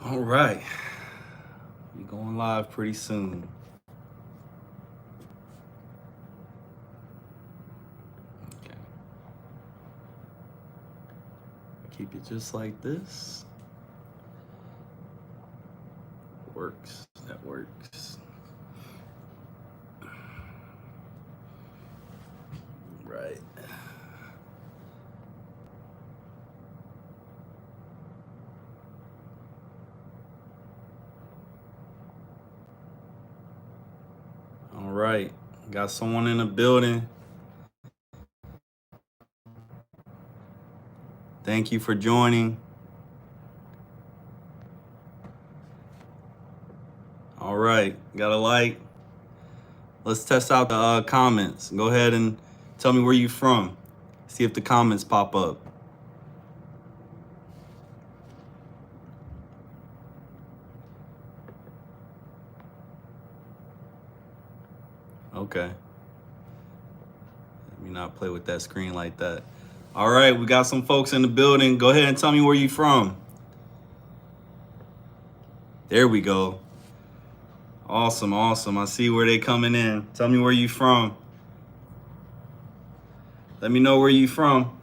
All right. We're going live pretty soon. Okay. Keep it just like this. Works. That works. Right. All right. Got someone in the building. Thank you for joining. All right. Got a like. Let's test out the comments. Go ahead and tell me where you're from. See if the comments pop up. Okay. Let me not play with that screen like that. All right, we got some folks in the building. Go ahead and tell me where you're from. There we go. Awesome, awesome. I see where they coming in. Tell me where you from. Let me know where you from.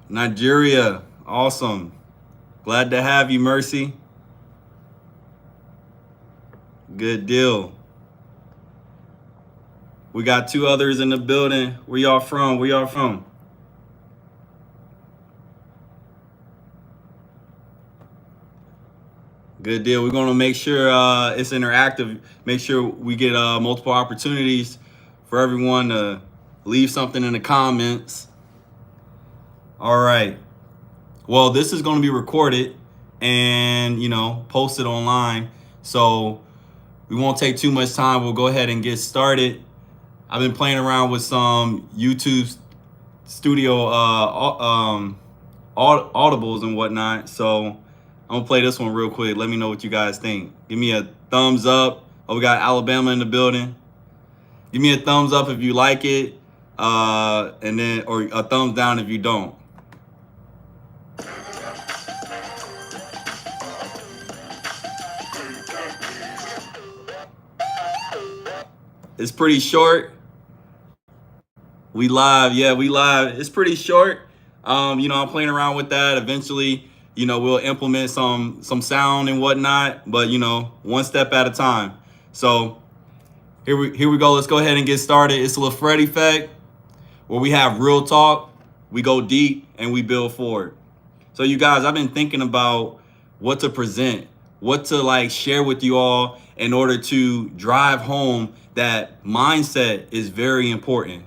Nigeria. Awesome. Glad to have you, Mercy. Good deal. We got two others in the building. Where y'all from? Where y'all from? Good deal. We're going to make sure it's interactive. Make sure we get multiple opportunities for everyone to leave something in the comments. All right. Well, this is going to be recorded and, posted online. So we won't take too much time. We'll go ahead and get started. I've been playing around with some YouTube studio audibles and whatnot. So I'm gonna play this one real quick. Let me know what you guys think. Give me a thumbs up. Oh, we got Alabama in the building. Give me a thumbs up if you like it, and then or a thumbs down if you don't. It's pretty short. We live, yeah, we live. It's pretty short. I'm playing around with that. Eventually, we'll implement some sound and whatnot, but one step at a time. So here we go. Let's go ahead and get started. It's a LaFred effect where we have real talk, we go deep, and we build forward. So you guys, I've been thinking about what to present, what to share with you all in order to drive home that mindset is very important.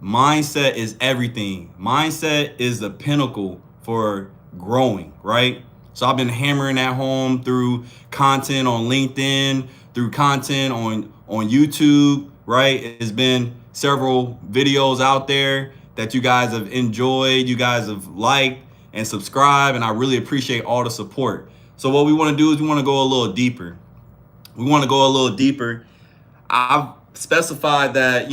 Mindset is everything. Mindset is the pinnacle for growing, right? So I've been hammering that home through content on LinkedIn, through content on YouTube, right? It's been several videos out there that you guys have enjoyed, you guys have liked and subscribed, and I really appreciate all the support. So what we want to do is we want to go a little deeper. I've specified that,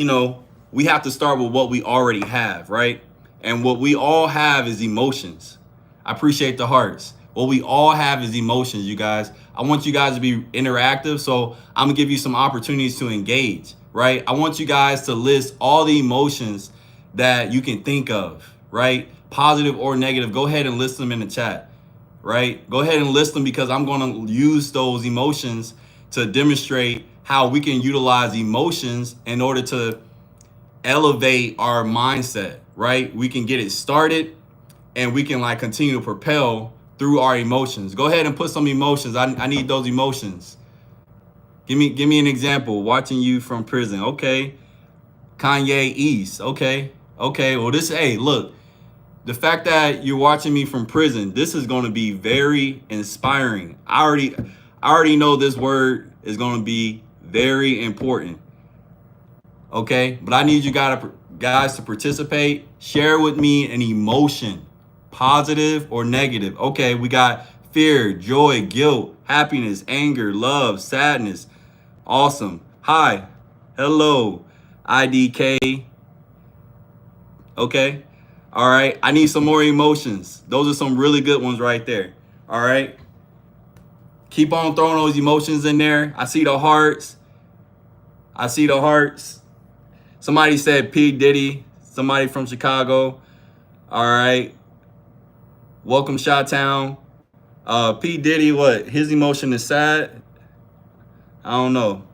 we have to start with what we already have, right? And what we all have is emotions. I appreciate the hearts. What we all have is emotions, you guys. I want you guys to be interactive, so I'm gonna give you some opportunities to engage, right? I want you guys to list all the emotions that you can think of, right? Positive or negative. Go ahead and list them in the chat, right? Go ahead and list them because I'm gonna use those emotions to demonstrate how we can utilize emotions in order to elevate our mindset, right? We can get it started and we can continue to propel through our emotions. Go ahead and put some emotions. I need those emotions. Give me an example. Watching you from prison. Okay. Kanye East. Okay. Well, look, the fact that you're watching me from prison, this is going to be very inspiring. I already know this word is going to be very important. Okay, but I need you guys to participate. Share with me an emotion, positive or negative. Okay, we got fear, joy, guilt, happiness, anger, love, sadness. Awesome. Hi, hello, IDK. Okay, All right. I need some more emotions. Those are some really good ones right there. All right. Keep on throwing those emotions in there. I see the hearts. I see the hearts. Somebody said P. Diddy. Somebody from Chicago. All right. Welcome, Chi-Town. P. Diddy, what? His emotion is sad? I don't know.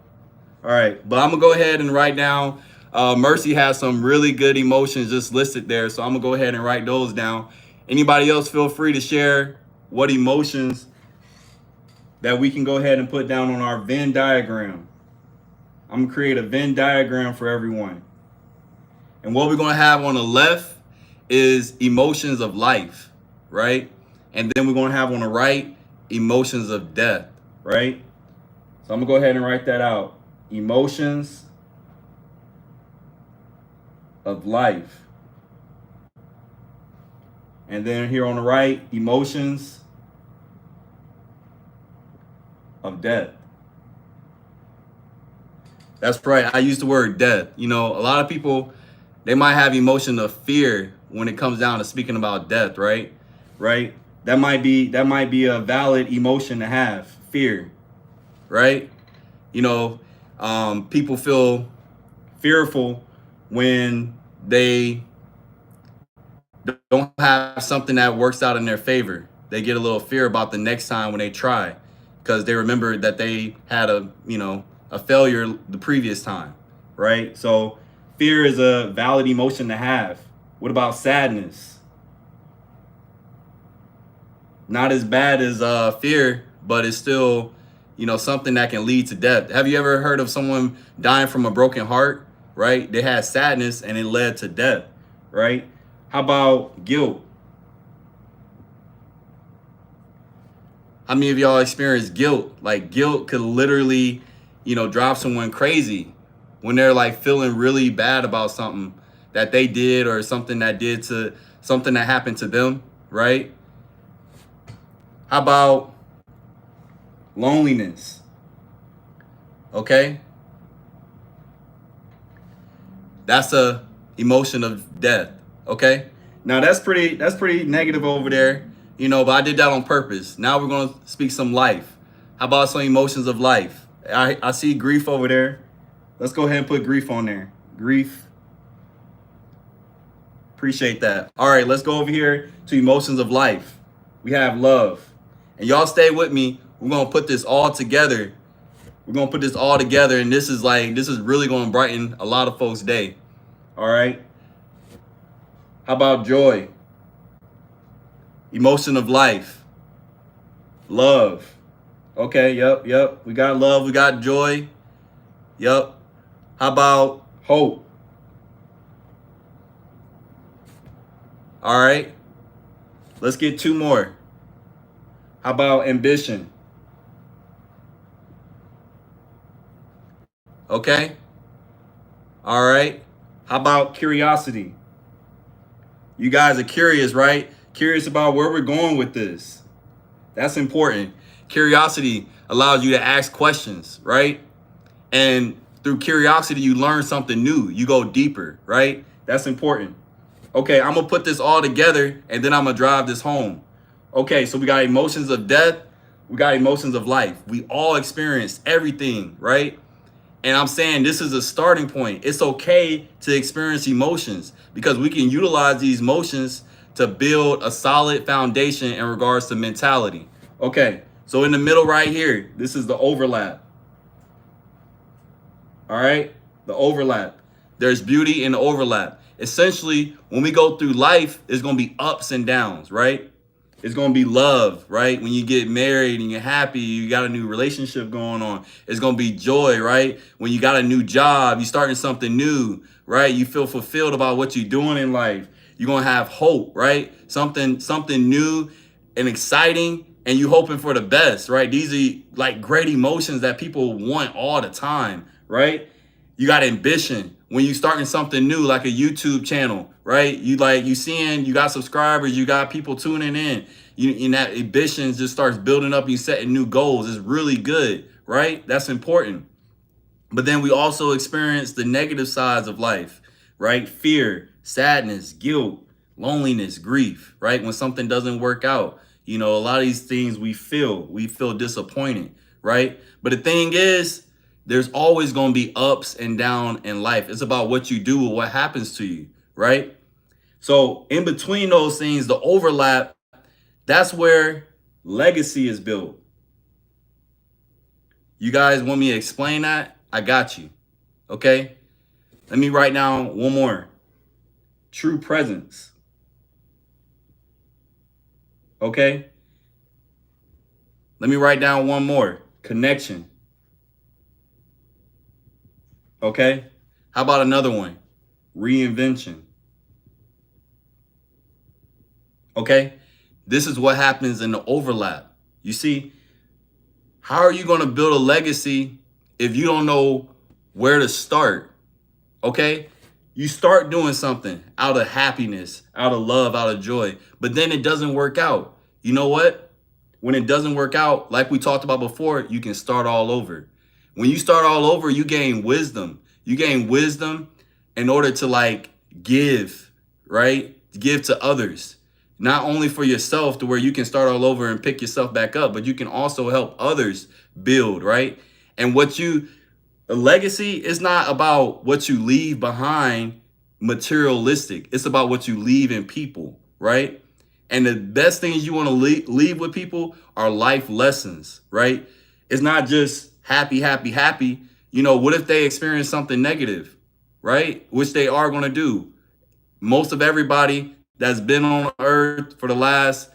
All right. But I'm going to go ahead and write down. Mercy has some really good emotions just listed there. So I'm going to go ahead and write those down. Anybody else feel free to share what emotions that we can go ahead and put down on our Venn diagram. I'm going to create a Venn diagram for everyone. And what we're going to have on the left is emotions of life, right? And then we're going to have on the right emotions of death, right? So I'm going to go ahead and write that out. Emotions of life. And then here on the right, emotions of death. That's right. I use the word death. You know, a lot of people, they might have emotion of fear when it comes down to speaking about death, right? Right? That might be a valid emotion to have, fear, right? You know, people feel fearful when they don't have something that works out in their favor. They get a little fear about the next time when they try because they remember that they had a failure the previous time, right? So fear is a valid emotion to have. What about sadness? Not as bad as fear, but it's still, something that can lead to death. Have you ever heard of someone dying from a broken heart, right? They had sadness and it led to death, right? How about guilt? How many of y'all experience guilt? Like guilt could literally, drive someone crazy when they're like feeling really bad about something that they did or something that happened to them, right? How about loneliness? Okay? That's a emotion of death. Okay? Now that's pretty negative over there, but I did that on purpose. Now we're gonna speak some life. How about some emotions of life? I see grief over there. Let's go ahead and put grief on there. Grief. Appreciate that. All right, let's go over here to emotions of life. We have love. And y'all stay with me. We're gonna put this all together. And this is really gonna brighten a lot of folks' day. All right. How about joy? Emotion of life. Love. Okay, yep. We got love, we got joy. Yep. How about hope? All right. Let's get two more. How about ambition? Okay. All right. How about curiosity? You guys are curious, right? Curious about where we're going with this. That's important. Curiosity allows you to ask questions, right? And through curiosity, you learn something new. You go deeper, right? That's important. Okay, I'm going to put this all together and then I'm going to drive this home. Okay, so we got emotions of death. We got emotions of life. We all experience everything, right? And I'm saying this is a starting point. It's okay to experience emotions because we can utilize these emotions to build a solid foundation in regards to mentality. Okay, so in the middle right here, this is the overlap. All right, the overlap. There's beauty in the overlap. Essentially, when we go through life, it's going to be ups and downs, right? It's going to be love, right? When you get married and you're happy, you got a new relationship going on. It's going to be joy, right? When you got a new job, you're starting something new, right? You feel fulfilled about what you're doing in life. You're going to have hope, right? Something new and exciting, and you hoping for the best, right? These are like great emotions that people want all the time, right? You got ambition when you starting something new, like a YouTube channel, right? You got subscribers, you got people tuning in. That ambition just starts building up. You setting new goals. It's really good, right? That's important. But then we also experience the negative sides of life, right? Fear, sadness, guilt, loneliness, grief, right? When something doesn't work out, you know, a lot of these things we feel disappointed, right? But the thing is, there's always going to be ups and down in life. It's about what you do or what happens to you, right? So in between those things, the overlap, that's where legacy is built. You guys want me to explain that? I got you. Okay. Let me write down one more. True presence. Okay. Let me write down one more. Connection. Okay. How about another one? Reinvention. Okay. This is what happens in the overlap. You see, how are you going to build a legacy if you don't know where to start? Okay. You start doing something out of happiness, out of love, out of joy, but then it doesn't work out. You know what? When it doesn't work out, like we talked about before, you can start all over. When you start all over, you gain wisdom. You gain wisdom in order to like give, right? Give to others. Not only for yourself to where you can start all over and pick yourself back up, but you can also help others build, right? And a legacy is not about what you leave behind materialistic. It's about what you leave in people, right? And the best things you want to leave with people are life lessons, right? It's not just happy, happy, happy. You know, what if they experience something negative, right? Which they are going to do. Most of everybody that's been on earth for the last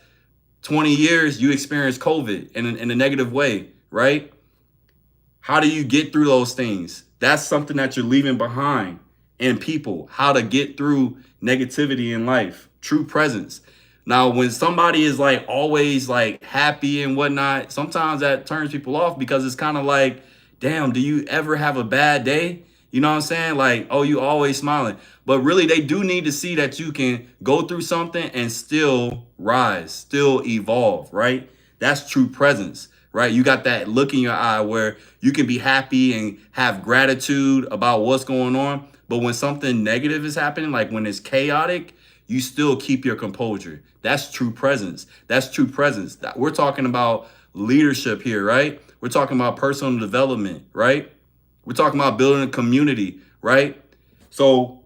20 years, you experience COVID in a negative way, right? How do you get through those things? That's something that you're leaving behind in people, how to get through negativity in life, true presence. Now, when somebody is like always like happy and whatnot, sometimes that turns people off because it's kind of like, damn, do you ever have a bad day? You know what I'm saying? Like, oh, you always smiling. But really, they do need to see that you can go through something and still rise, still evolve, right? That's true presence, right? You got that look in your eye where you can be happy and have gratitude about what's going on. But when something negative is happening, like when it's chaotic, you still keep your composure. That's true presence. That's true presence. We're talking about leadership here, right? We're talking about personal development, right? We're talking about building a community, right? So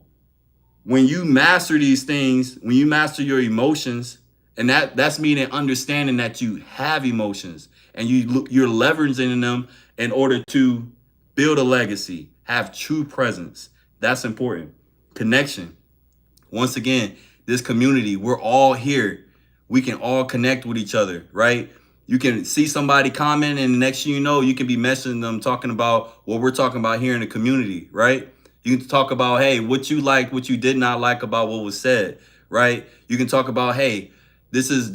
when you master these things, when you master your emotions, and that's meaning understanding that you have emotions and you're leveraging them in order to build a legacy, have true presence. That's important. Connection. Once again, this community, we're all here. We can all connect with each other, right? You can see somebody comment, and the next thing you know, you can be messaging them talking about what we're talking about here in the community, right? You can talk about, hey, what you liked, what you did not like about what was said, right? You can talk about, hey, this is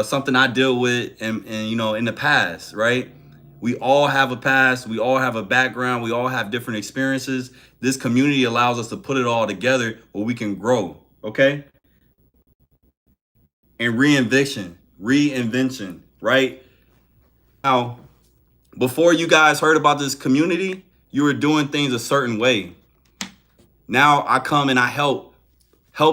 something I deal with and in the past, right? We all have a past, we all have a background, we all have different experiences. This community allows us to put it all together where we can grow, okay? And reinvention, right? Now, before you guys heard about this community, you were doing things a certain way. Now I come and I help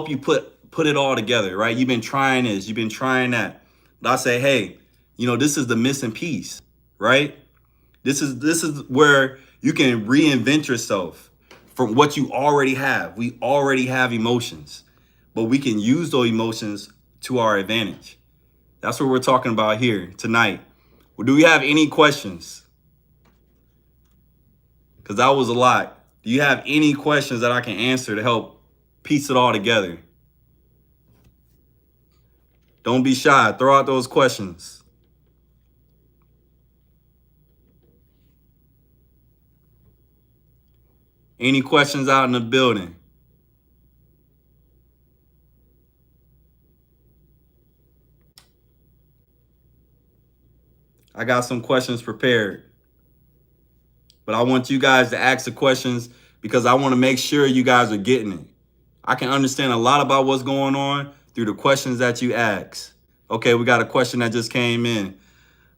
you put it all together, right? You've been trying this, you've been trying that. But I say, hey, this is the missing piece, right? This is where you can reinvent yourself from what you already have. We already have emotions, but we can use those emotions to our advantage. That's what we're talking about here tonight. Well, do we have any questions? Because that was a lot. Do you have any questions that I can answer to help piece it all together? Don't be shy. Throw out those questions. Any questions out in the building? I got some questions prepared. But I want you guys to ask the questions because I want to make sure you guys are getting it. I can understand a lot about what's going on through the questions that you ask. Okay, we got a question that just came in.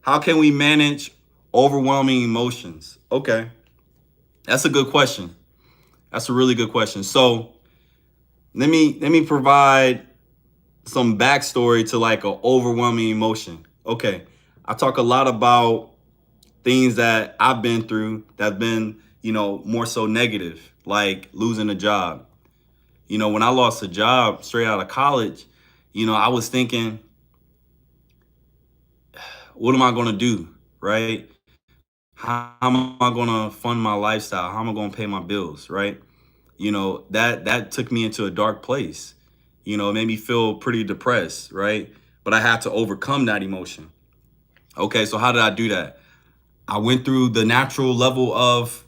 How can we manage overwhelming emotions? Okay, that's a good question. That's a really good question. So Let me provide some backstory to like an overwhelming emotion. Okay, I talk a lot about things that I've been through that've been, more so negative, like losing a job. When I lost a job straight out of college, I was thinking, what am I going to do? Right? How am I going to fund my lifestyle? How am I going to pay my bills? Right? That took me into a dark place. It made me feel pretty depressed. Right? But I had to overcome that emotion. Okay. So how did I do that? I went through the natural level of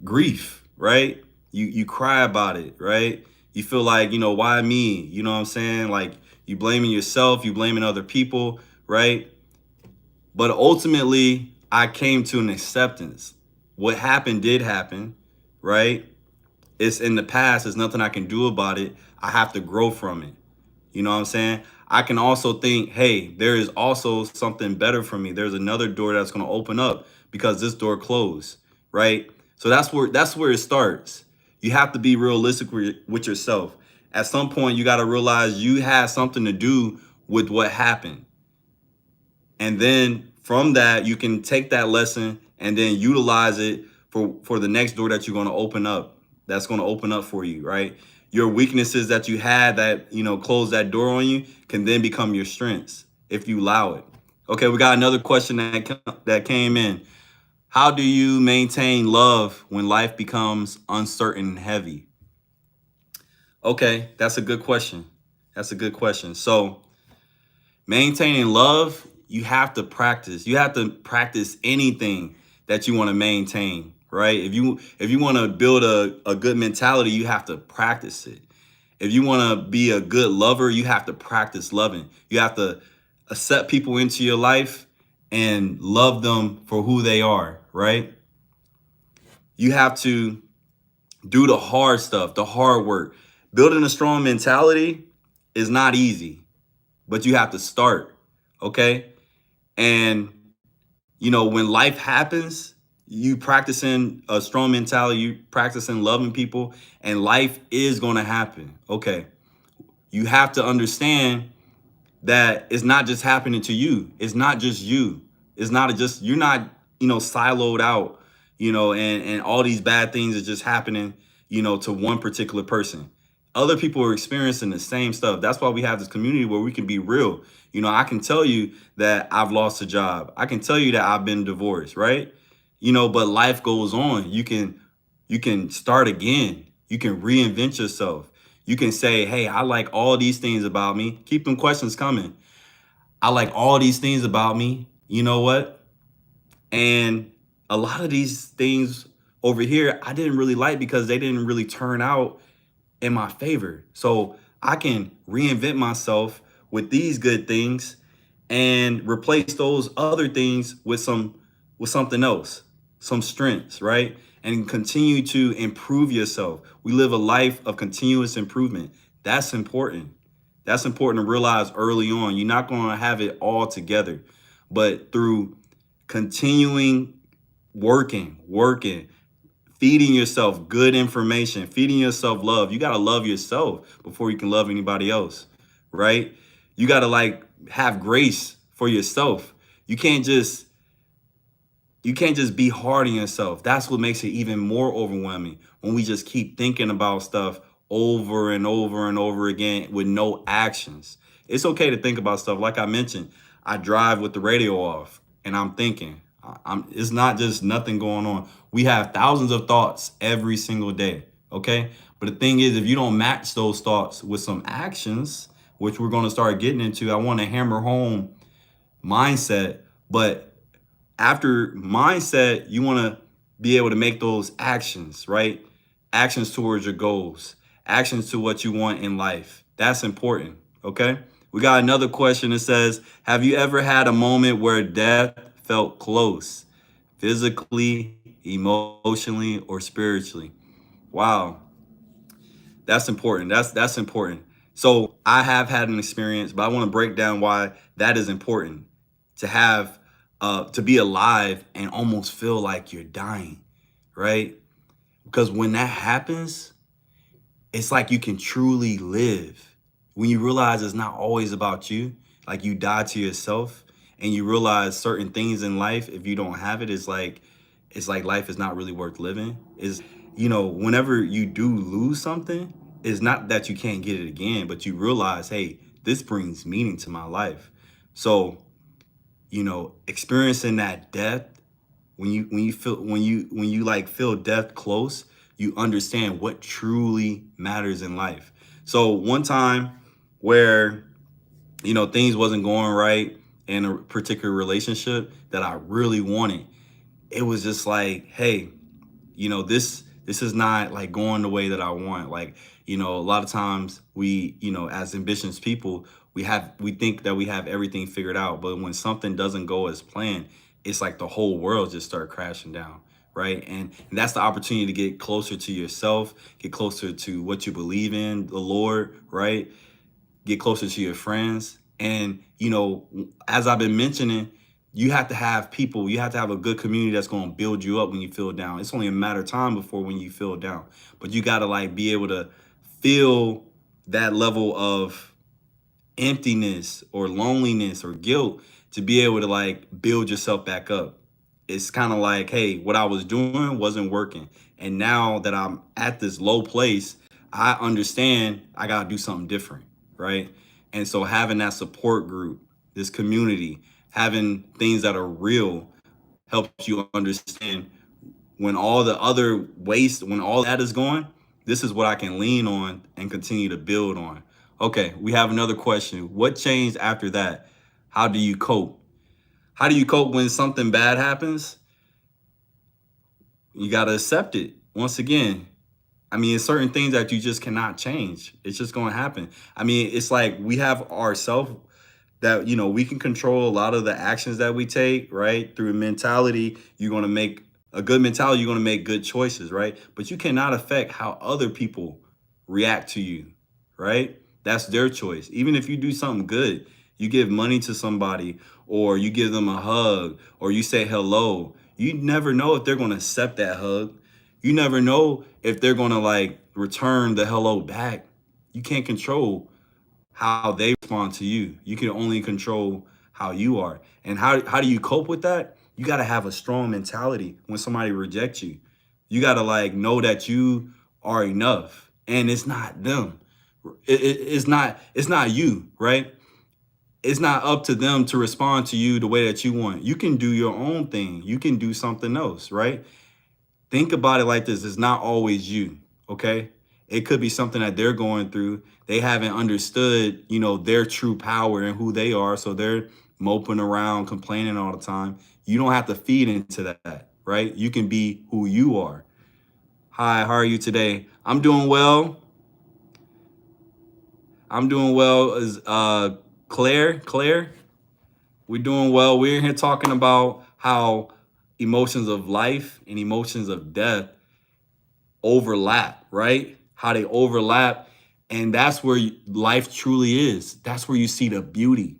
grief, right? You cry about it, right? You feel like, why me? You know what I'm saying? Like you blaming yourself, you blaming other people, right? But ultimately, I came to an acceptance. What happened did happen, right? It's in the past, there's nothing I can do about it. I have to grow from it. You know what I'm saying? I can also think, hey, there is also something better for me. There's another door that's going to open up because this door closed, right? So that's where it starts. You have to be realistic with yourself. At some point, you got to realize you had something to do with what happened. And then from that, you can take that lesson and then utilize it for the next door that you're going to open up. That's going to open up for you, right? Your weaknesses that you had that, close that door on you can then become your strengths if you allow it. Okay, we got another question that came in. How do you maintain love when life becomes uncertain and heavy? Okay, that's a good question. That's a good question. So, maintaining love, you have to practice. You have to practice anything that you want to maintain, right? If you want to build a good mentality, you have to practice it. If you want to be a good lover, you have to practice loving. You have to accept people into your life and love them for who they are, right? You have to do the hard stuff, the hard work. Building a strong mentality is not easy, but you have to start, okay? And when life happens, you practicing a strong mentality, you practicing loving people, and life is going to happen. Okay. You have to understand that it's not just happening to you. It's not just you. It's not just you're not, siloed out, and all these bad things are just happening, to one particular person. Other people are experiencing the same stuff. That's why we have this community where we can be real. I can tell you that I've lost a job. I can tell you that I've been divorced, right? But life goes on. You can start again. You can reinvent yourself. You can say, hey, I like all these things about me. Keep them questions coming. I like all these things about me. You know what? And a lot of these things over here, I didn't really like because they didn't really turn out in my favor. So I can reinvent myself with these good things and replace those other things with something else, some strengths, right? And continue to improve yourself. We live a life of continuous improvement. That's important. That's important to realize early on. You're not going to have it all together, but through continuing working, feeding yourself good information, feeding yourself love. You got to love yourself before you can love anybody else, right? You got to like have grace for yourself. You can't just be hard on yourself. That's what makes it even more overwhelming when we just keep thinking about stuff over and over and over again with no actions. It's okay to think about stuff. Like I mentioned, I drive with the radio off and I'm thinking. It's not just nothing going on. We have thousands of thoughts every single day, okay? But the thing is, if you don't match those thoughts with some actions, which we're going to start getting into, I want to hammer home mindset, but after mindset, you want to be able to make those actions, right? Actions towards your goals, actions to what you want in life. That's important, okay? We got another question that says, have you ever had a moment where death felt close, physically, emotionally, or spiritually? Wow, that's important. That's important. So I have had an experience, but I want to break down why that is important to have to be alive and almost feel like you're dying, right? Because when that happens, it's like you can truly live when you realize it's not always about you. Like you die to yourself and you realize certain things in life, if you don't have it, it's like life is not really worth living. Is whenever you do lose something, it's not that you can't get it again, but you realize, hey, this brings meaning to my life. So, experiencing that death, when you like feel death close, you understand what truly matters in life. So one time where things wasn't going right in a particular relationship that I really wanted, it was just like, hey, this is not like going the way that I want. Like, a lot of times we, as ambitious people, we think that we have everything figured out, but when something doesn't go as planned, it's like the whole world just start crashing down, right? And that's the opportunity to get closer to yourself, get closer to what you believe in, the Lord, right? Get closer to your friends. And, as I've been mentioning, you have to have people, you have to have a good community that's going to build you up when you feel down. It's only a matter of time before when you feel down. But you got to like be able to feel that level of emptiness or loneliness or guilt to be able to like build yourself back up. It's kind of like, hey, what I was doing wasn't working. And now that I'm at this low place, I understand I got to do something different, right? And so having that support group, this community, having things that are real helps you understand when all the other waste, when all that is gone, this is what I can lean on and continue to build on. Okay, we have another question. What changed after that? How do you cope? How do you cope when something bad happens? You got to accept it. Once again, I mean, it's certain things that you just cannot change. It's just going to happen. I mean, it's like we have ourselves that, we can control a lot of the actions that we take, right? Through mentality, you're going to make a good mentality, you're going to make good choices, right? But you cannot affect how other people react to you, right? That's their choice. Even if you do something good, you give money to somebody or you give them a hug or you say hello, you never know if they're going to accept that hug. You never know if they're going to like return the hello back. You can't control how they respond to you. You can only control how you are. And how do you cope with that? You got to have a strong mentality when somebody rejects you. You got to like know that you are enough and it's not them. It's not you, right? It's not up to them to respond to you the way that you want. You can do your own thing. You can do something else, right? Think about it like this. It's not always you, okay? It could be something that they're going through. They haven't understood, their true power and who they are. So they're moping around, complaining all the time. You don't have to feed into that, right? You can be who you are. Hi, how are you today? I'm doing well. I'm doing well. Is Claire? We're doing well. We're here talking about how emotions of life and emotions of death overlap, right? How they overlap. And that's where life truly is. That's where you see the beauty.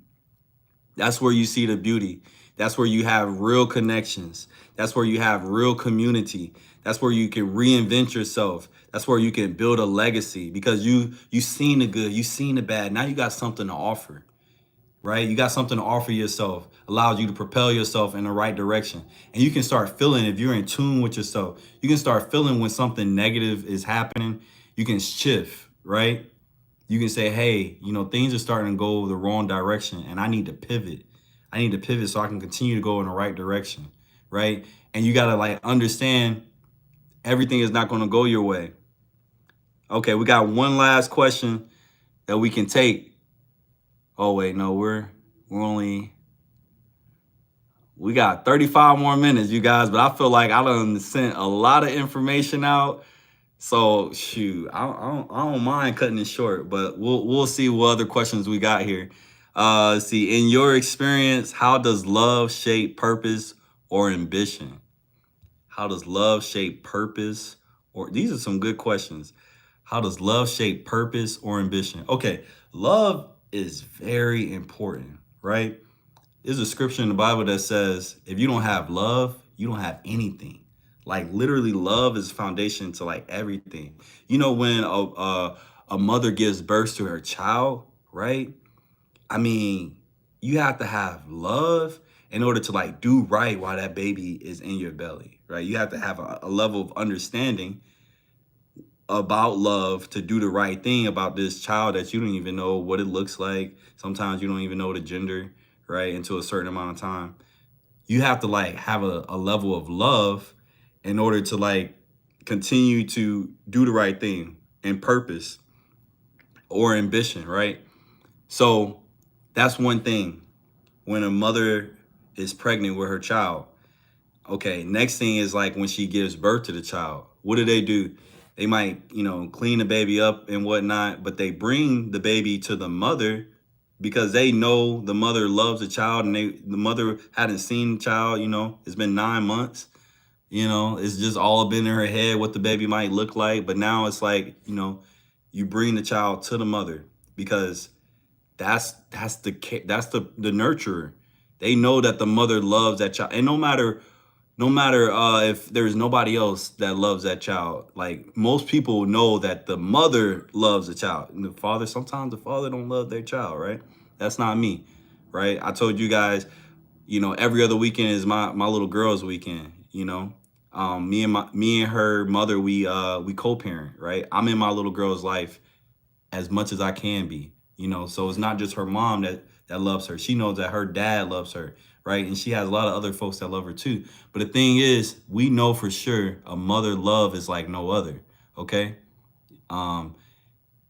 That's where you see the beauty. That's where you have real connections. That's where you have real community. That's where you can reinvent yourself. That's where you can build a legacy because you seen the good, you seen the bad. Now you got something to offer, right? You got something to offer yourself, allows you to propel yourself in the right direction. And you can start feeling, if you're in tune with yourself, you can start feeling when something negative is happening. You can shift, right? You can say, hey, things are starting to go the wrong direction and I need to pivot. I need to pivot so I can continue to go in the right direction, right? And you got to like understand everything is not going to go your way. Okay, we got one last question that we can take. Oh wait, no, we got 35 more minutes, you guys, but I feel like I done sent a lot of information out. So shoot, I don't mind cutting it short, but we'll see what other questions we got here. Let's see, in your experience, how does love shape purpose or ambition? How does love shape purpose? Or these are some good questions. How does love shape purpose or ambition? Okay, love is very important, right? There's a scripture in the Bible that says, if you don't have love, you don't have anything. Like literally love is foundation to like everything. You know, when a mother gives birth to her child, right? I mean, you have to have love in order to like do right while that baby is in your belly, right? You have to have a level of understanding about love to do the right thing about this child that you don't even know what it looks like. Sometimes you don't even know the gender, right? Until a certain amount of time. You have to like have a level of love in order to like continue to do the right thing and purpose or ambition, right? So that's one thing. When a mother is pregnant with her child, okay, next thing is like when she gives birth to the child. What do? They might, clean the baby up and whatnot, but they bring the baby to the mother because they know the mother loves the child, and the mother hadn't seen the child, it's been 9 months. It's just all been in her head what the baby might look like. But now it's like, you bring the child to the mother because that's the nurturer. They know that the mother loves that child, and no matter if there's nobody else that loves that child, like most people know that the mother loves the child. And sometimes the father don't love their child, right? That's not me, right? I told you guys, every other weekend is my little girl's weekend. Me and her mother, we co-parent, right? I'm in my little girl's life as much as I can be, so it's not just her mom that loves her. She knows that her dad loves her, right? And she has a lot of other folks that love her too. But the thing is, we know for sure a mother love is like no other. Okay. Um,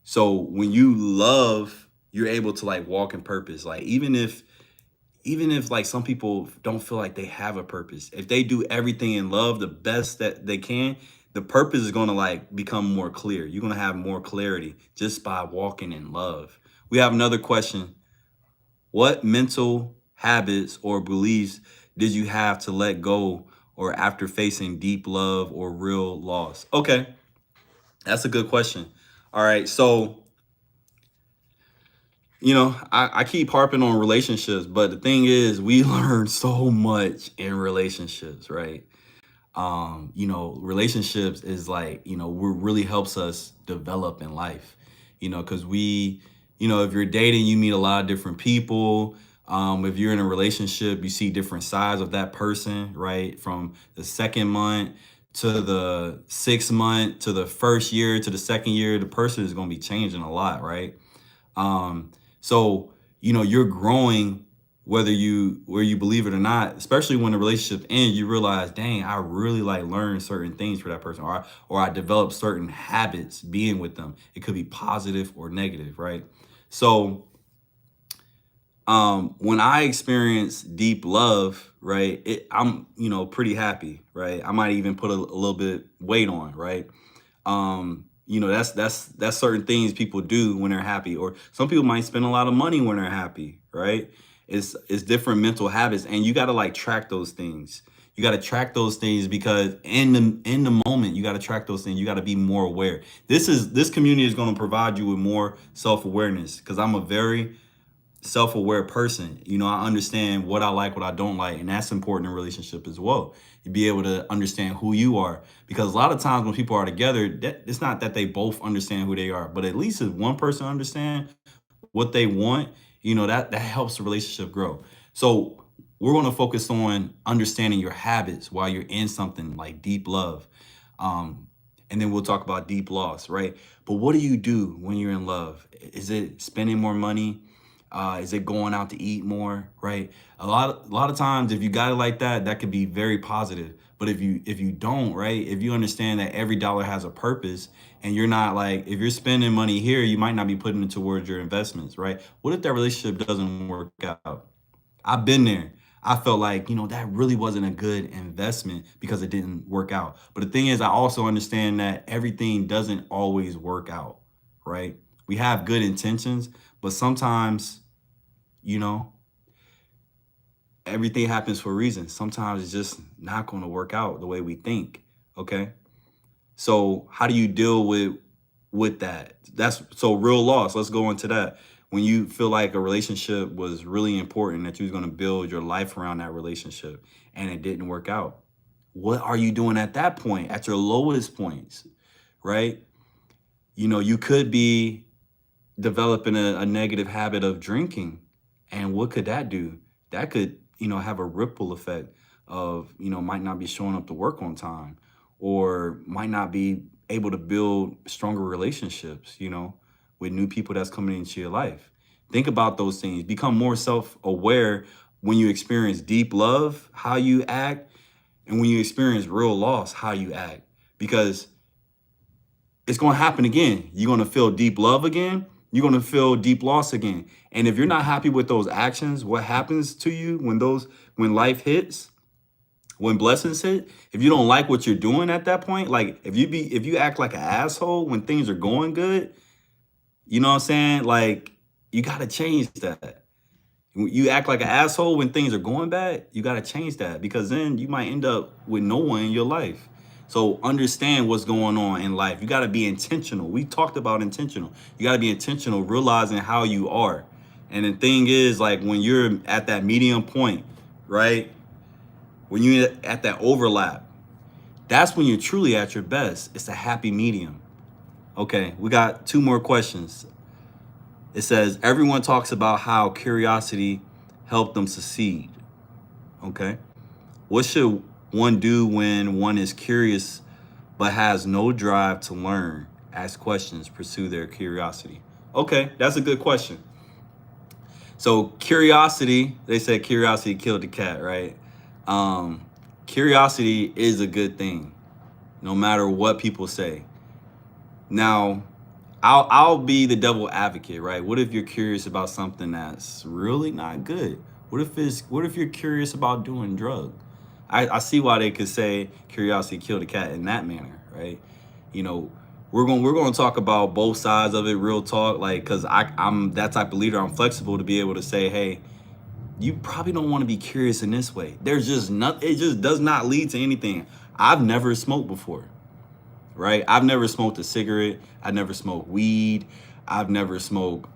so when you love, you're able to like walk in purpose. Like even if like some people don't feel like they have a purpose, if they do everything in love the best that they can, the purpose is going to like become more clear. You're going to have more clarity just by walking in love. We have another question. What mental habits or beliefs did you have to let go or after facing deep love or real loss? Okay, that's a good question. All right, so I keep harping on relationships, but the thing is, we learn so much in relationships, right? Relationships is like, what really helps us develop in life, because if you're dating, you meet a lot of different people. If you're in a relationship, you see different sides of that person, right? From the second month to the 6 month to the first year to the second year, the person is going to be changing a lot, right? So, you're growing where you believe it or not, especially when the relationship ends, you realize, dang, I really like learned certain things for that person, or I developed certain habits being with them. It could be positive or negative, right? So, when I experience deep love, right, I'm, pretty happy, right? I might even put a little bit weight on, right? That's certain things people do when they're happy, or some people might spend a lot of money when they're happy, right? It's different mental habits, and you got to like track those things. You got to track those things because in the moment, you got to track those things. You got to be more aware. This community is going to provide you with more self-awareness, because I'm a very self-aware person. I understand what I like, what I don't like, and that's important in relationship as well. You be able to understand who you are, because a lot of times when people are together, it's not that they both understand who they are, but at least if one person understand what they want, that helps the relationship grow. So we're going to focus on understanding your habits while you're in something like deep love. Um, and then we'll talk about deep loss, right? But what do you do when you're in love? Is it spending more money? Is it going out to eat more, right? A lot of times, if you got it like that, that could be very positive. But if you don't, right? If you understand that every dollar has a purpose, and you're not like, if you're spending money here, you might not be putting it towards your investments, right? What if that relationship doesn't work out? I've been there. I felt like, that really wasn't a good investment because it didn't work out. But the thing is, I also understand that everything doesn't always work out, right? We have good intentions, but sometimes, you know, everything happens for a reason. Sometimes it's just not going to work out the way we think. Okay. So how do you deal with that? That's so real loss. Let's go into that. When you feel like a relationship was really important, that you was going to build your life around that relationship, and it didn't work out. What are you doing at that point, at your lowest points, right? You could be developing a negative habit of drinking. And what could that do? That could, have a ripple effect of, might not be showing up to work on time, or might not be able to build stronger relationships, with new people that's coming into your life. Think about those things. Become more self-aware when you experience deep love, how you act, and when you experience real loss, how you act. Because it's going to happen again. You're going to feel deep love again. You're going to feel deep loss again. And if you're not happy with those actions, what happens to you when life hits, when blessings hit, if you don't like what you're doing at that point, like if you act like an asshole when things are going good, you know what I'm saying? Like, you got to change that. You act like an asshole when things are going bad, you got to change that, because then you might end up with no one in your life. So understand what's going on in life. You got to be intentional. We talked about intentional. You got to be intentional, realizing how you are. And the thing is, like, when you're at that medium point, right? When you're at that overlap, that's when you're truly at your best. It's a happy medium. Okay, we got 2 more questions. It says, everyone talks about how curiosity helped them succeed. Okay. What should one do when one is curious but has no drive to learn, ask questions, pursue their curiosity? Okay, that's a good question. So curiosity, they said curiosity killed the cat, right? Curiosity is a good thing, no matter what people say. Now, I'll be the devil advocate, right? What if you're curious about something that's really not good? What if you're curious about doing drugs? I see why they could say curiosity killed the cat in that manner, right? You know, we're gonna talk about both sides of it, real talk, like, because I'm that type of leader. I'm flexible to be able to say, hey, you probably don't want to be curious in this way. There's just nothing. It just does not lead to anything. I've never smoked before, right? I've never smoked a cigarette. I've never smoked weed. I've never smoked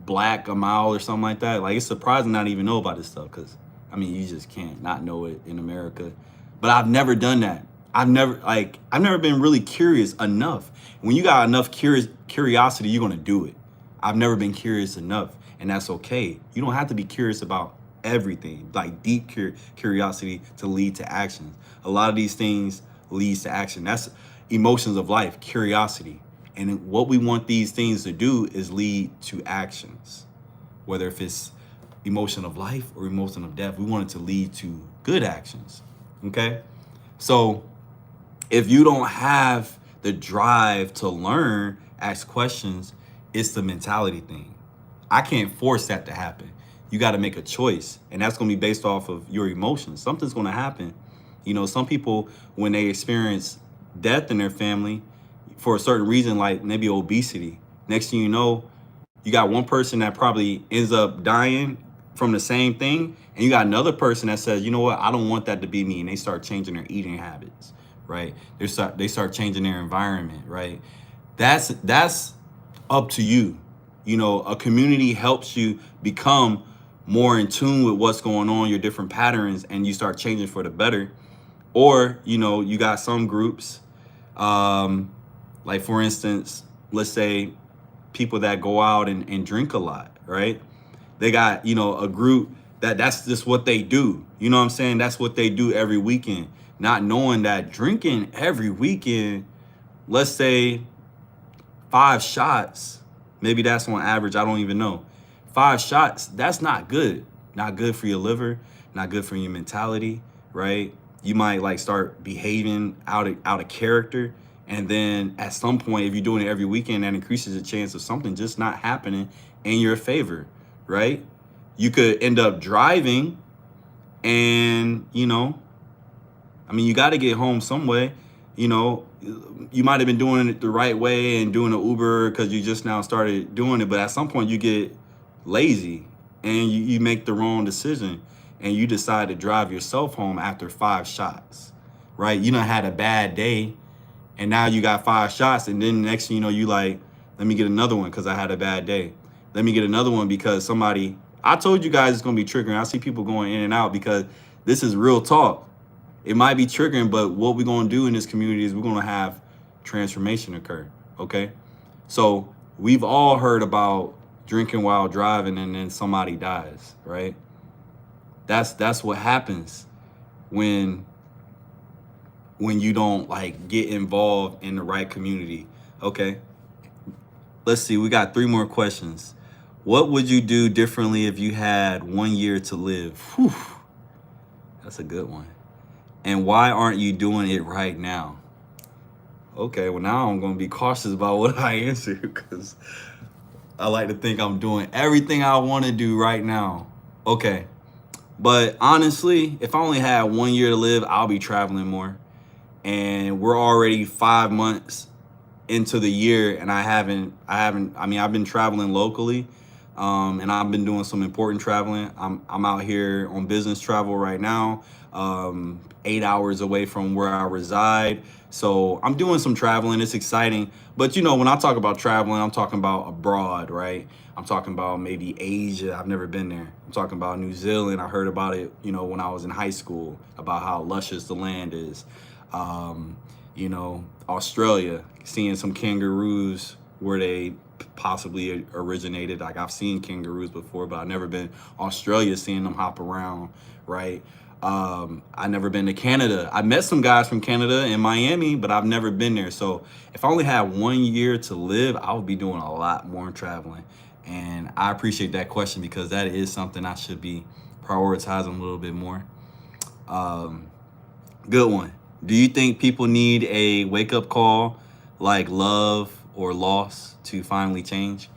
black a mile or something like that. Like, it's surprising not even know about this stuff, because I mean, you just can't not know it in America. But I've never done that. I've never been really curious enough. When you got enough curiosity, you're gonna do it. I've never been curious enough, and that's okay. You don't have to be curious about everything, like deep curiosity to lead to actions. A lot of these things leads to action. That's emotions of life, curiosity. And what we want these things to do is lead to actions. Whether if it's emotion of life or emotion of death, we want it to lead to good actions. Okay? So if you don't have the drive to learn, ask questions, it's the mentality thing. I can't force that to happen. You got to make a choice, and that's going to be based off of your emotions. Something's going to happen. You know, some people, when they experience death in their family for a certain reason, like maybe obesity, next thing you know, you got one person that probably ends up dying from the same thing, and you got another person that says, you know what, I don't want that to be me, and they start changing their eating habits, right? They start changing their environment, right? That's up to you. You know, a community helps you become more in tune with what's going on, your different patterns, and you start changing for the better. Or, you know, you got some groups, like for instance, let's say people that go out and drink a lot, right? They got, you know, a group that's just what they do. You know what I'm saying? That's what they do every weekend. Not knowing that drinking every weekend, let's say 5 shots, maybe that's on average, I don't even know. 5 shots, that's not good. Not good for your liver, not good for your mentality, right? You might like start behaving out of character. And then at some point, if you're doing it every weekend, that increases the chance of something just not happening in your favor, right? You could end up driving and, you know, I mean, you got to get home some way. You know, you might have been doing it the right way and doing an Uber because you just now started doing it. But at some point you get lazy and you make the wrong decision and you decide to drive yourself home after 5 shots, right? You done had a bad day and now you got 5 shots. And then next thing you know, you like, let me get another one because I had a bad day. Let me get another one because I told you guys it's going to be triggering. I see people going in and out because this is real talk. It might be triggering, but what we're going to do in this community is we're going to have transformation occur. Okay. So we've all heard about drinking while driving and then somebody dies, right? That's what happens when you don't like get involved in the right community. Okay. Let's see. We got 3 more questions. What would you do differently if you had 1 year to live? Whew, that's a good one. And why aren't you doing it right now? Okay, well now I'm going to be cautious about what I answer because I like to think I'm doing everything I want to do right now. Okay, but honestly, if I only had 1 year to live, I'll be traveling more. And we're already 5 months into the year, and I mean, I've been traveling locally, and I've been doing some important traveling. I'm out here on business travel right now, 8 hours away from where I reside. So I'm doing some traveling. It's exciting. But when I talk about traveling, I'm talking about abroad, right? I'm talking about maybe Asia. I've never been there. I'm talking about New Zealand. I heard about it, when I was in high school, about how luscious the land is. Australia, seeing some kangaroos where they possibly originated. Like I've seen kangaroos before, but I've never been Australia, seeing them hop around, right? I've never been to Canada. I met some guys from Canada in Miami, but I've never been there. So if I only had 1 year to live, I would be doing a lot more traveling. And I appreciate that question because that is something I should be prioritizing a little bit more. Good one. Do you think people need a wake-up call like love or loss to finally change?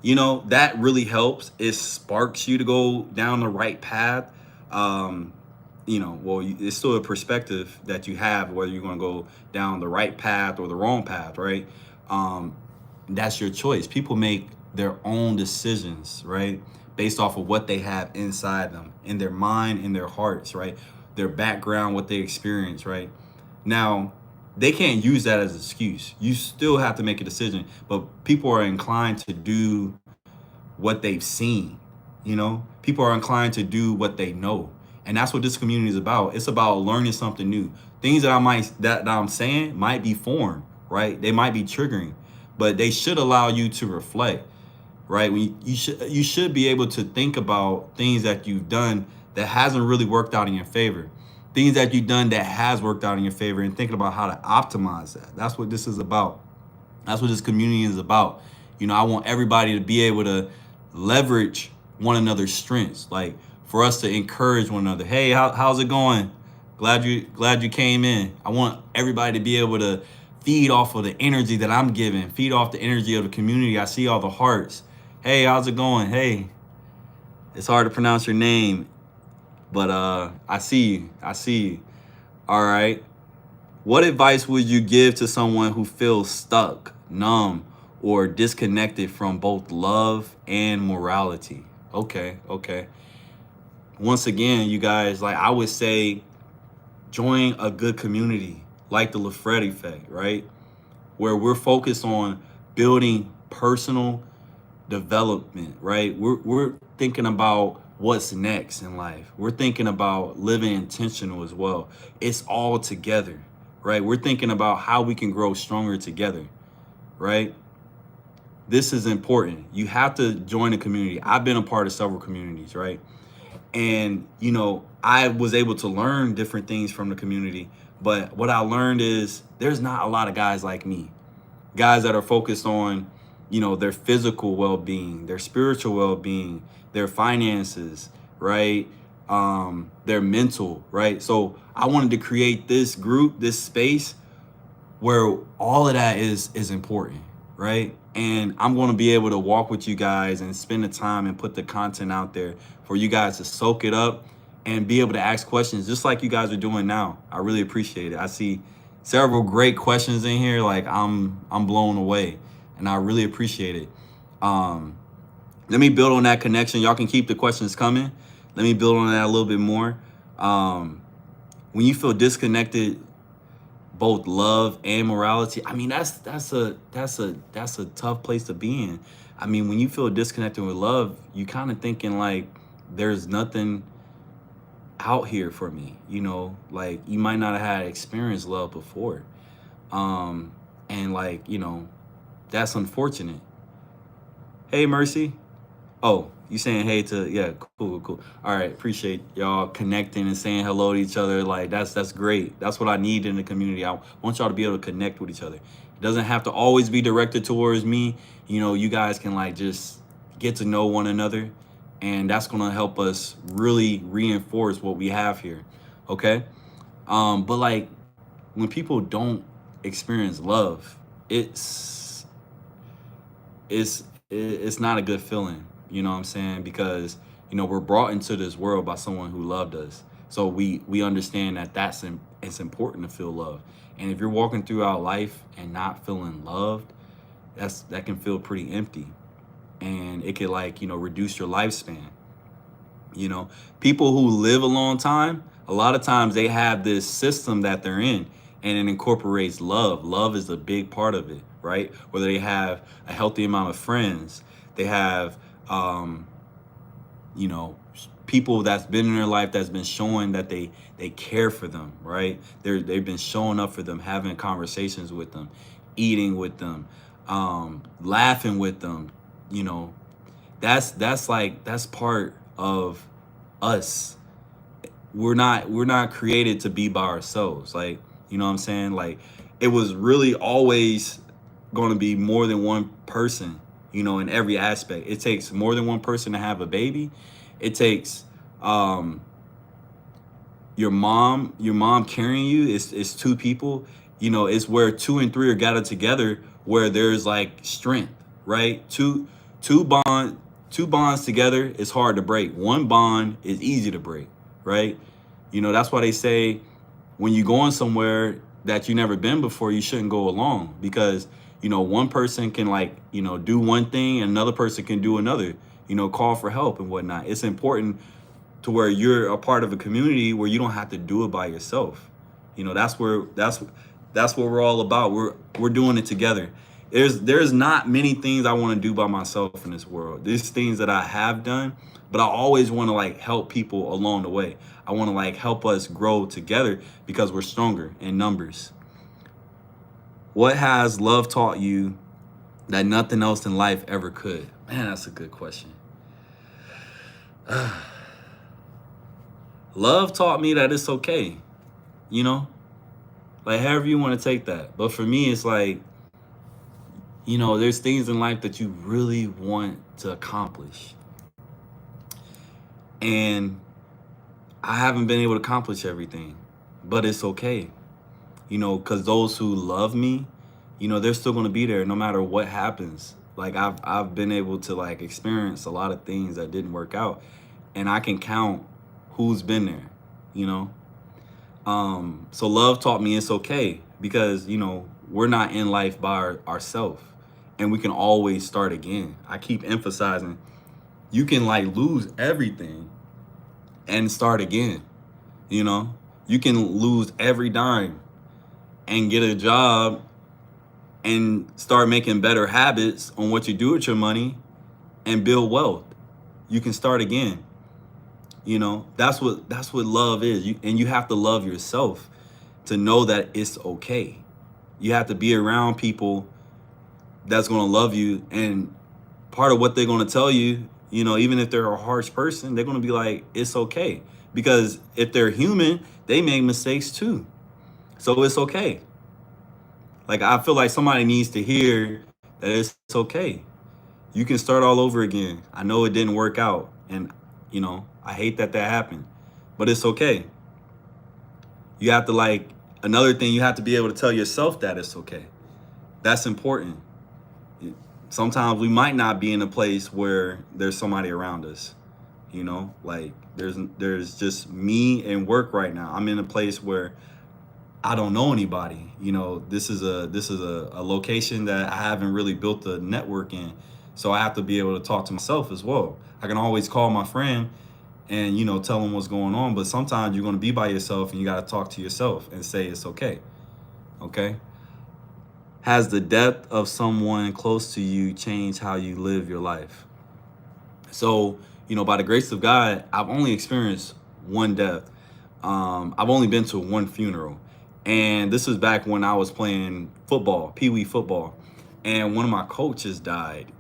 That really helps. It sparks you to go down the right path. It's still a perspective that you have, whether you're going to go down the right path or the wrong path, right? That's your choice. People make their own decisions, right? Based off of what they have inside them, in their mind, in their hearts, right? Their background, what they experience, right? Now, they can't use that as an excuse. You still have to make a decision, but people are inclined to do what they've seen. People are inclined to do what they know. And that's what this community is about. It's about learning something new. Things that I'm saying might be foreign, right? They might be triggering, but they should allow you to reflect, right? You should be able to think about things that you've done that hasn't really worked out in your favor. Things that you've done that has worked out in your favor, and thinking about how to optimize that. That's what this is about. That's what this community is about. I want everybody to be able to leverage one another's strengths, like for us to encourage one another. Hey, how's it going? Glad you came in. I want everybody to be able to feed off of the energy that I'm giving, feed off the energy of the community. I see all the hearts. Hey, how's it going? Hey, it's hard to pronounce your name, but I see you. All right. What advice would you give to someone who feels stuck, numb, or disconnected from both love and morality? Okay. Once again, you guys, I would say join a good community like the LaFred effect, right? Where we're focused on building personal development, right? We're thinking about what's next in life. We're thinking about living intentional as well. It's all together, right? We're thinking about how we can grow stronger together, right? This is important. You have to join a community. I've been a part of several communities, right? And, I was able to learn different things from the community. But what I learned is there's not a lot of guys like me, guys that are focused on, their physical well-being, their spiritual well-being, their finances, right? Their mental, right? So I wanted to create this group, this space where all of that is important, right? And I'm going to be able to walk with you guys and spend the time and put the content out there for you guys to soak it up and be able to ask questions just like you guys are doing now. I really appreciate it. I see several great questions in here. I'm blown away, and I really appreciate it. Let me build on that connection. Y'all can keep the questions coming. Let me build on that a little bit more. When you feel disconnected, both love and morality, I mean, that's a tough place to be in. I mean, when you feel disconnected with love, you kind of thinking there's nothing out here for me, like you might not have had experienced love before. And like, that's unfortunate. Hey, Mercy. Oh, you saying hey to, yeah, cool. All right, appreciate y'all connecting and saying hello to each other. Like that's great. That's what I need in the community. I want y'all to be able to connect with each other. It doesn't have to always be directed towards me. You guys can like just get to know one another, and that's gonna help us really reinforce what we have here. Okay. But like when people don't experience love, it's it's not a good feeling. You know what I'm saying? Because we're brought into this world by someone who loved us, so we understand that it's important to feel love. And if you're walking throughout life and not feeling loved, that can feel pretty empty, and it could like reduce your lifespan. you know People who live a long time, a lot of times they have this system that they're in, and it incorporates love is a big part of it, right? Whether they have a healthy amount of friends, they have you know people that's been in their life that's been showing that they care for them, right? They've been showing up for them, having conversations with them, eating with them, laughing with them. you know that's part of us. We're not created to be by ourselves. Like, what I'm saying? Like, it was really always going to be more than one person, in every aspect. It takes more than one person to have a baby. It takes your mom carrying you. It's two people. It's where two and three are gathered together, where there's like strength, right? Two bonds together is hard to break. One bond is easy to break, right? That's why they say when you're going somewhere that you never been before, you shouldn't go alone, because one person can like do one thing and another person can do another. Call for help and whatnot. It's important to where you're a part of a community where you don't have to do it by yourself. That's what we're all about. We're doing it together. There's not many things I want to do by myself in this world. There's things that I have done, but I always want to like help people along the way. I want to like help us grow together because we're stronger in numbers. What has love taught you that nothing else in life ever could? Man, that's a good question. Love taught me that it's okay, you know? Like, however you want to take that. But for me, it's like, there's things in life that you really want to accomplish. And I haven't been able to accomplish everything, but it's okay, because those who love me, they're still going to be there no matter what happens. Like, I've been able to like experience a lot of things that didn't work out, and I can count who's been there, you know? So love taught me it's okay, because, we're not in life by ourselves, and we can always start again. I keep emphasizing you can like lose everything and start again. You can lose every dime and get a job and start making better habits on what you do with your money and build wealth. You can start again. That's what love is. And you have to love yourself to know that it's okay. You have to be around people that's going to love you, and part of what they're going to tell you, even if they're a harsh person, they're going to be like, it's okay, because if they're human, they make mistakes too, so it's okay. Like, I feel like somebody needs to hear that it's okay. You can start all over again. I know it didn't work out, and I hate that happened, but it's okay. You have to like, another thing, you have to be able to tell yourself that it's okay. That's important. Sometimes we might not be in a place where there's somebody around us, like there's just me and work right now. I'm in a place where I don't know anybody. This is a location that I haven't really built a network in. So I have to be able to talk to myself as well. I can always call my friend and, tell them what's going on. But sometimes you're going to be by yourself and you got to talk to yourself and say it's okay. Okay. Has the death of someone close to you changed how you live your life? So, by the grace of God, I've only experienced one death. I've only been to one funeral, and this was back when I was playing football, pee wee football, and one of my coaches died.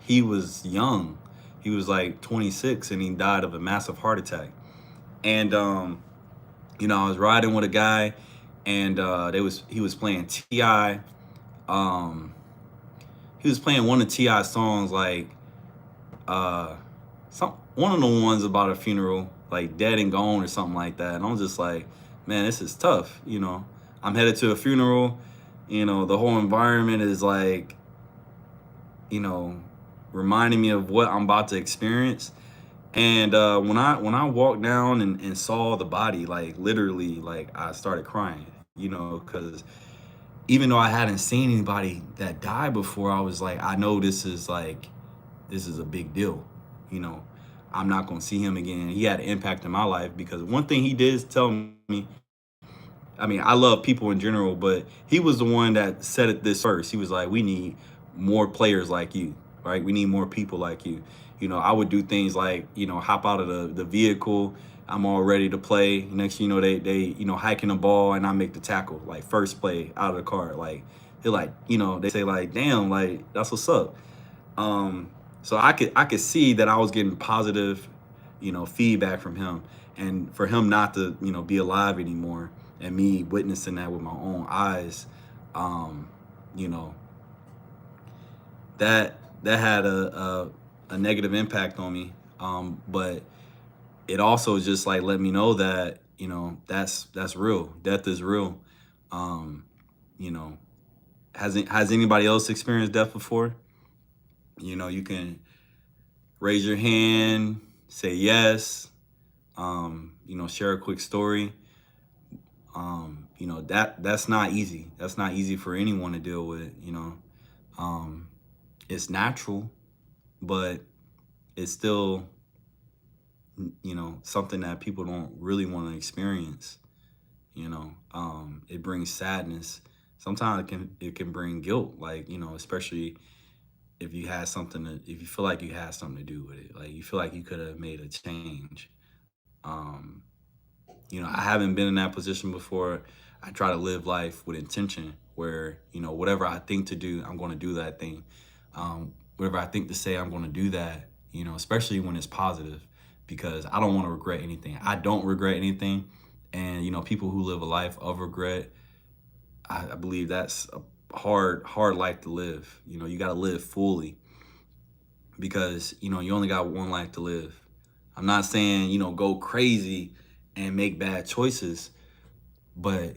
He was young, he was like 26, and he died of a massive heart attack. And I was riding with a guy, and he was playing Ti. Um, he was playing one of Ti's songs, like uh, one of the ones about a funeral, like Dead and Gone or something like that. And I was just like, man, this is tough. I'm headed to a funeral. The whole environment is like, you know, reminding me of what I'm about to experience. And when I walked down and saw the body, like literally, like I started crying. Because even though I hadn't seen anybody that died before, I was like, I know this is a big deal. You know, I'm not gonna see him again. He had an impact in my life because one thing he did tell me. I mean, I love people in general, but he was the one that said it this first. He was like, "We need more players like you, right? We need more people like you." I would do things like, hop out of the vehicle. I'm all ready to play. Next, they hiking the ball and I make the tackle, like first play out of the car. Like they're like, they say like, "Damn, like that's what's up." So I could see that I was getting positive, feedback from him, and for him not to, be alive anymore, and me witnessing that with my own eyes, um, you know, that had a negative impact on me. But it also just like let me know that that's real. Death is real. Um, you know, has anybody else experienced death before? You can raise your hand, say yes, share a quick story. That's not easy. That's not easy for anyone to deal with. Um, it's natural, but it's still, something that people don't really want to experience. It brings sadness. Sometimes it can bring guilt, like, especially if you feel like you had something to do with it, like you feel like you could have made a change. Um, I haven't been in that position before. I try to live life with intention where, whatever I think to do, I'm going to do that thing. Whatever I think to say, I'm going to do that, especially when it's positive, because I don't want to regret anything. I don't regret anything. And, people who live a life of regret, I believe that's a hard life to live. You got to live fully because, you only got one life to live. I'm not saying, go crazy and make bad choices, but,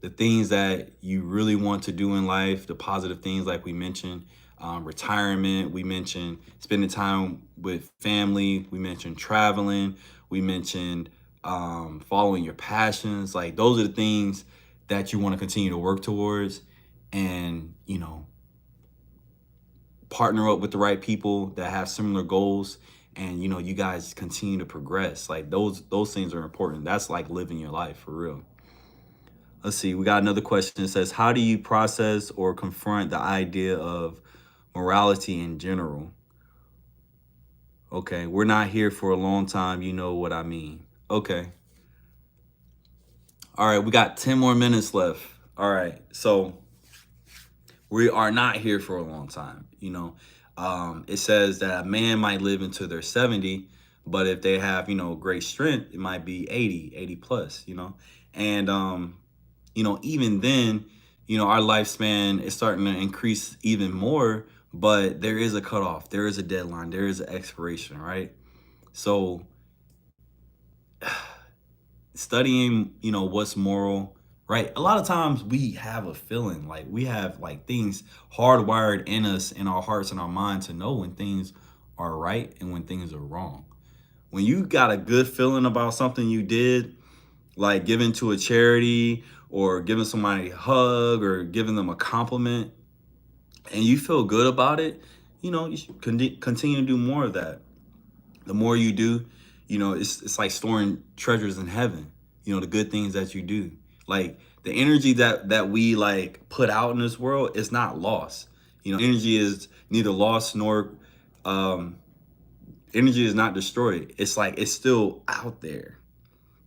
the things that you really want to do in life, the positive things like we mentioned, retirement, we mentioned spending time with family, we mentioned traveling, we mentioned following your passions. Like those are the things that you want to continue to work towards, and, partner up with the right people that have similar goals, and, you guys continue to progress. Like those things are important. That's like living your life for real. Let's see, we got another question that says, how do you process or confront the idea of morality in general? Okay, we're not here for a long time, you know what I mean. Okay. All right, we got 10 more minutes left. All right, so we are not here for a long time. It says that a man might live into their 70, but if they have, great strength, it might be 80 plus, and even then, our lifespan is starting to increase even more, but there is a cutoff, there is a deadline, there is an expiration, right? So studying, what's moral, right? A lot of times we have a feeling, like we have like things hardwired in us, in our hearts and our mind, to know when things are right and when things are wrong. When you got a good feeling about something you did, like giving to a charity or giving somebody a hug or giving them a compliment, and you feel good about it, you should continue to do more of that. The more you do, it's like storing treasures in heaven, the good things that you do. Like the energy that we like put out in this world is not lost. Energy is neither lost nor Energy is not destroyed. It's like it's still out there.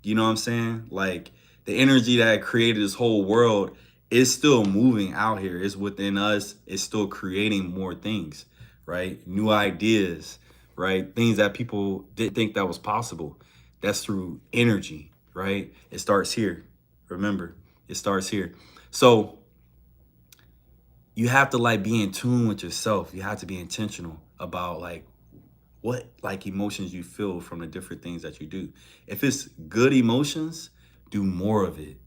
You know what I'm saying? Like the energy that created this whole world is still moving out here. It's within us. It's still creating more things, right? New ideas, right? Things that people didn't think that was possible. That's through energy, right? It starts here. Remember, it starts here. So you have to like be in tune with yourself. You have to be intentional about like what like emotions you feel from the different things that you do. If it's good emotions, do more of it.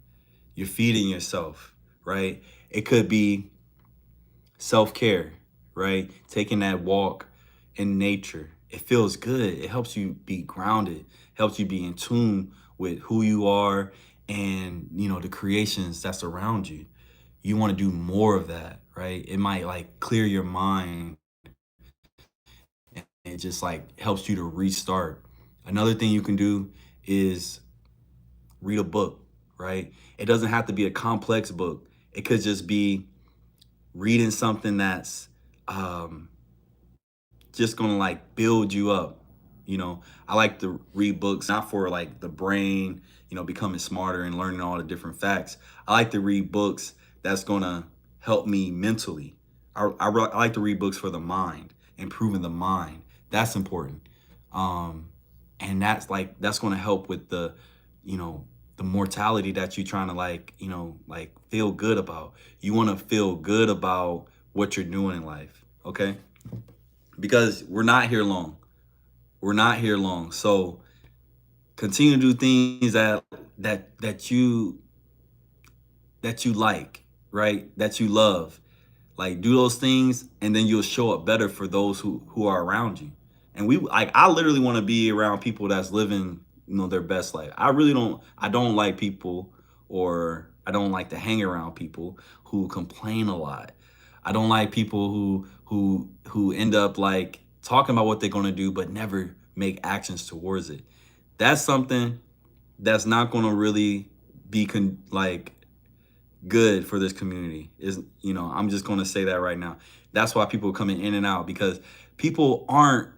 You're feeding yourself, right? It could be self-care, right? Taking that walk in nature. It feels good. It helps you be grounded, helps you be in tune with who you are and, you know, the creations that's around you. You want to do more of that, right? It might like clear your mind. It just like helps you to restart. Another thing you can do is read a book, right? It doesn't have to be a complex book. It could just be reading something that's um, just gonna like build you up. You know, I like to read books not for like the brain, you know, becoming smarter and learning all the different facts. I like to read books that's gonna help me mentally. I like to read books for the mind, improving the mind. That's important. Um, and that's gonna help with the, you know, the mortality that you're trying to like, you know, like feel good about. You want to feel good about what you're doing in life, okay? Because we're not here long. We're not here long. So continue to do things that you like, right? That you love. Like do those things and then you'll show up better for those who are around you. And we like I literally want to be around people that's living, you know, their best life. I don't like people or I don't like to hang around people who complain a lot. I don't like people who end up like talking about what they're going to do but never make actions towards it. That's something that's not going to really be like good for this community. Is, you know, I'm just going to say that right now. That's why people are coming in and out, because people aren't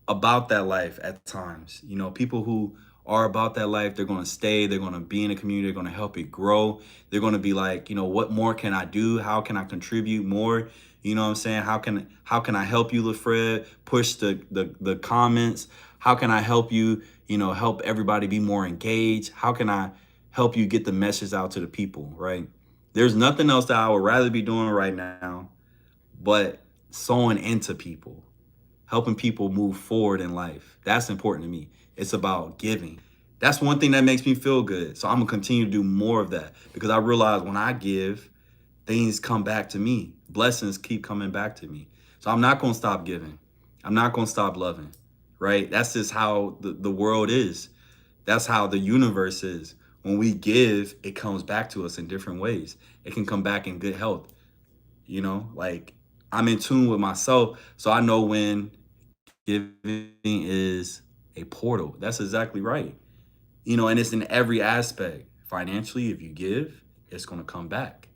about that life at times. You know, people who are about that life, they're going to stay, they're going to be in a community, they're going to help it grow. They're going to be like, you know, what more can I do? How can I contribute more? You know what I'm saying? How can I help you, LaFred? Push the comments. How can I help you, you know, help everybody be more engaged? How can I help you get the message out to the people, right? There's nothing else that I would rather be doing right now but sewing into people, helping people move forward in life. That's important to me. It's about giving. That's one thing that makes me feel good. So I'm gonna continue to do more of that because I realize when I give, things come back to me. Blessings keep coming back to me. So I'm not gonna stop giving. I'm not gonna stop loving, right? That's just how the world is. That's how the universe is. When we give, it comes back to us in different ways. It can come back in good health, you know, like I'm in tune with myself. So I know when giving is a portal. That's exactly right. You know, and it's in every aspect. Financially, if you give, it's going to come back.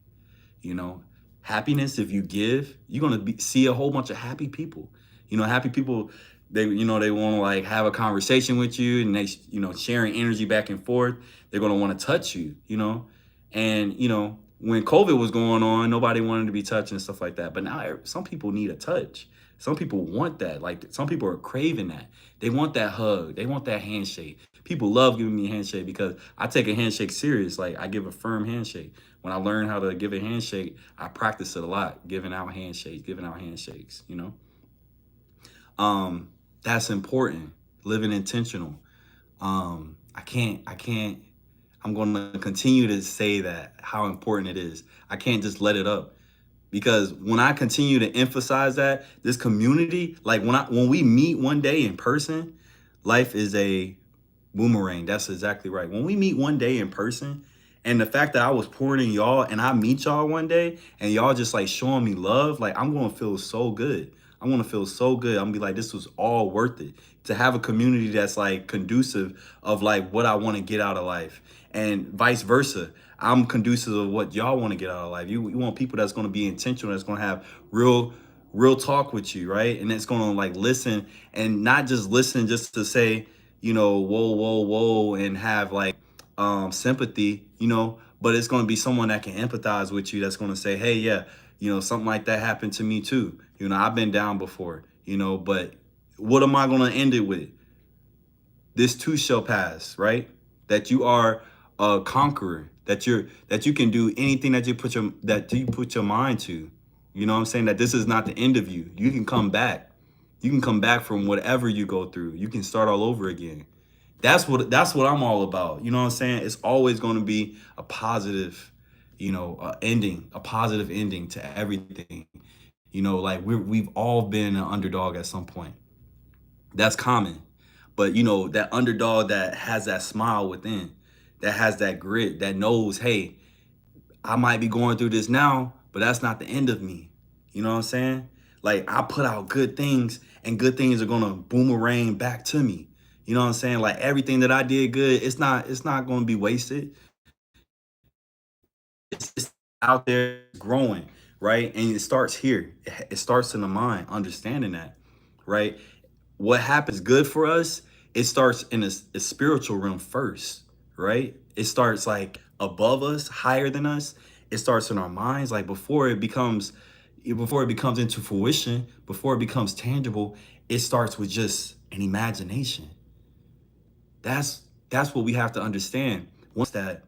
You know, happiness, if you give, you're going to see a whole bunch of happy people. You know, happy people, they, you know, they want to like have a conversation with you and they, you know, sharing energy back and forth. They're going to want to touch you, you know, and, you know, when COVID was going on, nobody wanted to be touched and stuff like that. But now some people need a touch. Some people want that. Like some people are craving that. They want that hug. They want that handshake. People love giving me a handshake because I take a handshake serious. Like I give a firm handshake. When I learn how to give a handshake, I practice it a lot, giving out handshakes, you know. That's important. Living intentional. I can't I'm going to continue to say that how important it is. I can't just let it up because when I continue to emphasize that this community, like when we meet one day in person, life is a boomerang. That's exactly right. When we meet one day in person, and the fact that I was pouring in y'all and I meet y'all one day and y'all just like showing me love, like I'm gonna feel so good. I'm gonna feel so good. I'm gonna be like, this was all worth it. To have a community that's like conducive of like what I want to get out of life, and vice versa. I'm conducive of what y'all want to get out of life. You want people that's gonna be intentional, that's gonna have real real talk with you, right? And it's gonna like listen, and not just listen just to say, whoa, whoa, whoa, and have like sympathy, but it's gonna be someone that can empathize with you, that's gonna say, hey, yeah, something like that happened to me too. I've been down before, but what am I gonna end it with? This too shall pass, right? That you are a conqueror, that you can do anything that you put your mind to. You know what I'm saying? That this is not the end of you. You can come back. You can come back from whatever you go through. You can start all over again. That's what I'm all about. You know what I'm saying? It's always going to be a positive, ending, a positive ending to everything. Like we've all been an underdog at some point. That's common. But that underdog that has that smile within, that has that grit, that knows, hey, I might be going through this now, but that's not the end of me. You know what I'm saying? Like I put out good things, and good things are gonna boomerang back to me. You know what I'm saying? Like everything that I did good, it's not gonna be wasted. It's out there growing, right? And it starts here. It starts in the mind, understanding that, right? What happens good for us, it starts in a spiritual realm first, right? It starts like above us, higher than us. It starts in our minds, like before it becomes into fruition, before it becomes tangible. It starts with just an imagination. That's what we have to understand. Once that,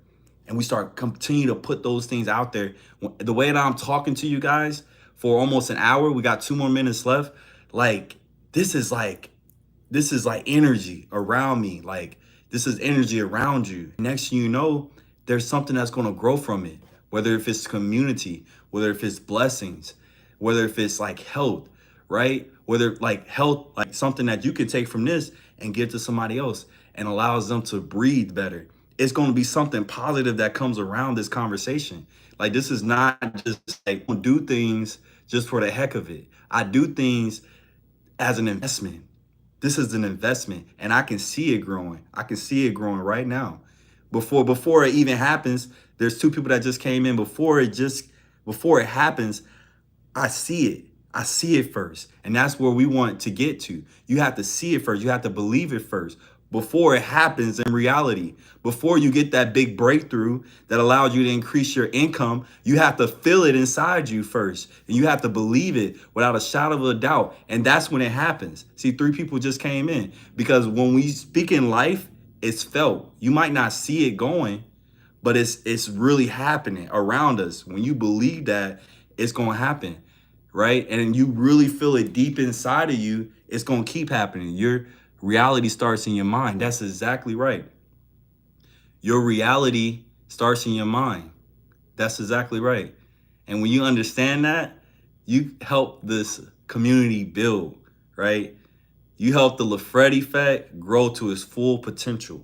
and we start continue to put those things out there, the way that I'm talking to you guys for almost an hour, we got 2 more minutes left. Like this is like this is like energy around me. Like this is energy around you. Next thing you know, there's something that's going to grow from it. Whether if it's community, whether if it's blessings, whether if it's like health, right? Whether like health, like something that you can take from this and give to somebody else and allows them to breathe better. It's going to be something positive that comes around this conversation. Like this is not just like I don't do things just for the heck of it. I do things as an investment. This is an investment, and I can see it growing. I can see it growing right now. Before it even happens, there's two people that just came in. Before it happens, I see it. I see it first. And that's where we want to get to. You have to see it first. You have to believe it first before it happens in reality. Before you get that big breakthrough that allows you to increase your income, you have to feel it inside you first. And you have to believe it without a shadow of a doubt. And that's when it happens. See, 3 people just came in because when we speak in life, it's felt. You might not see it going, but it's really happening around us. When you believe that, it's going to happen, right? And you really feel it deep inside of you, it's going to keep happening. Your reality starts in your mind. That's exactly right. Your reality starts in your mind. That's exactly right. And when you understand that, you help this community build, right? You help the LaFred effect grow to its full potential.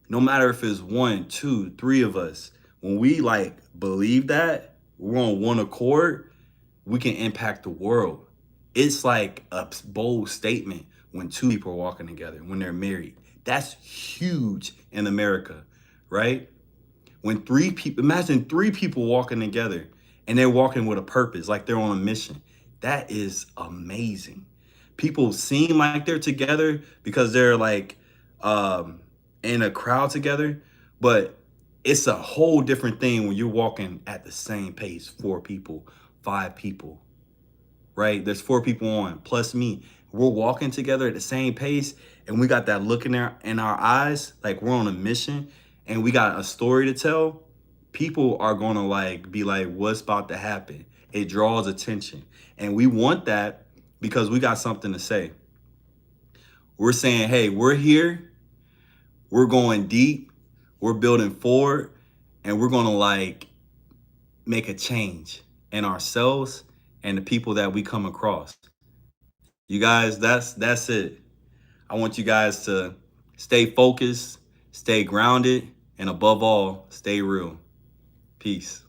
No matter if it's 1, 2, 3 of us, when we like believe that we're on one accord, we can impact the world. It's like a bold statement when 2 people are walking together, when they're married. That's huge in America, right? When 3 people, imagine 3 people walking together and they're walking with a purpose, like they're on a mission. That is amazing. People seem like they're together because they're like in a crowd together, but it's a whole different thing when you're walking at the same pace. 4 people, 5 people, right? There's 4 people on plus me. We're walking together at the same pace, and we got that look in our eyes, like we're on a mission, and we got a story to tell. People are gonna like be like, "What's about to happen?" It draws attention, and we want that because we got something to say. We're saying, "Hey, we're here. We're going deep. We're building forward, and we're gonna like make a change in ourselves and the people that we come across." You guys, that's it. I want you guys to stay focused, stay grounded, and above all, stay real. Peace.